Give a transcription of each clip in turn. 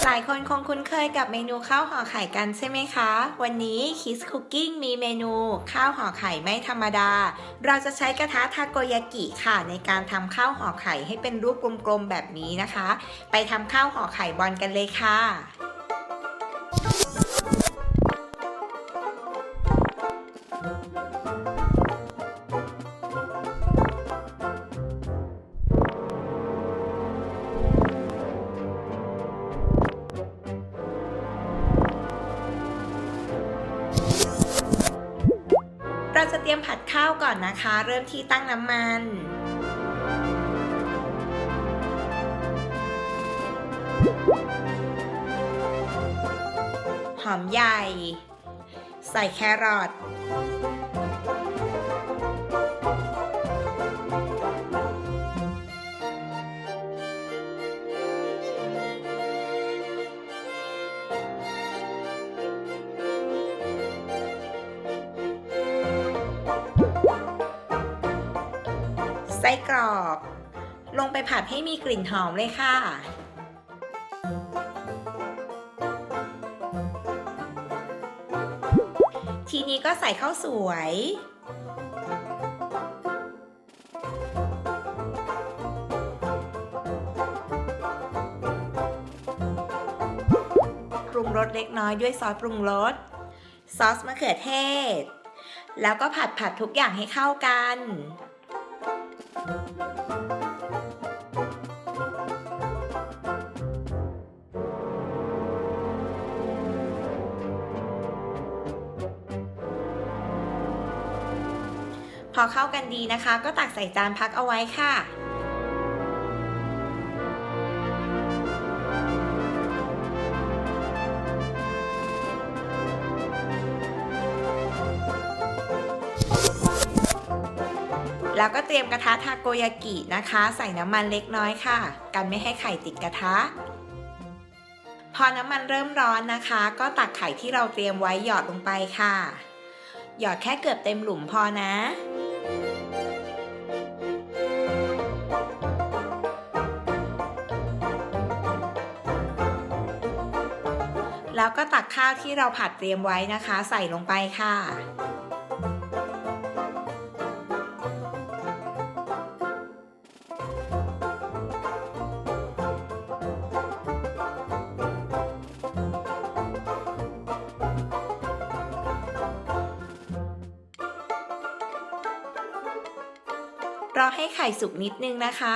หลายคนคงคุ้นเคยกับเมนูข้าวห่อไข่กันใช่ไหมคะ วันนี้ Kiss Cooking มีเมนูข้าวห่อไข่ไม่ธรรมดา เราจะใช้กระทะทาโกยากิค่ะในการทำข้าวห่อไข่ให้เป็นรูปกลมๆแบบนี้นะคะ ไปทำข้าวห่อไข่บอลกันเลยค่ะ เราจะเตรียมผัดข้าวก่อนนะคะ เริ่มที่ตั้งน้ำมัน หอมใหญ่ ใส่แครอท ไส้กรอกลงไปผัดให้มีกลิ่นหอมเลยค่ะ ทีนี้ก็ใส่ข้าวสวยปรุงรสเล็กน้อยด้วยซอสปรุงรส ซอสมะเขือเทศ แล้วก็ผัดทุกอย่างให้เข้ากัน พอเข้ากันดีนะคะก็ตักใส่จานพักเอาไว้ค่ะ แล้วก็เตรียมกระทะทาโกยากินะคะ ใส่น้ำมันเล็กน้อยค่ะ กันไม่ให้ไข่ติดกระทะ พอน้ำมันเริ่มร้อนนะคะ ก็ตักไข่ที่เราเตรียมไว้หยอดลงไปค่ะ หยอดแค่เกือบเต็มหลุมพอนะ แล้วก็ตักข้าวที่เราผัดเตรียมไว้นะคะ ใส่ลงไปค่ะ รอให้ไข่สุกนิดนึงนะคะ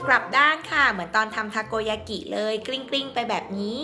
กลับด้านค่ะเหมือนตอนทำทาโกยากิเลยกลิ้งๆไปแบบนี้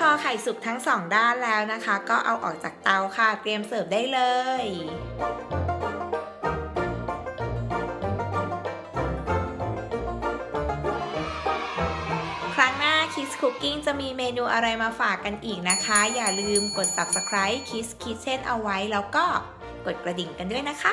พอไข่สุกทั้งสองด้านแล้วนะคะ ก็เอาออกจากเตาค่ะ เตรียมเสิร์ฟได้เลย ครั้งหน้า Kiss Cooking จะมีเมนูอะไรมาฝากกันอีกนะคะ อย่าลืมกด Subscribe Kiss Kitchen เอาไว้แล้วก็กดกระดิ่งกันด้วยนะคะ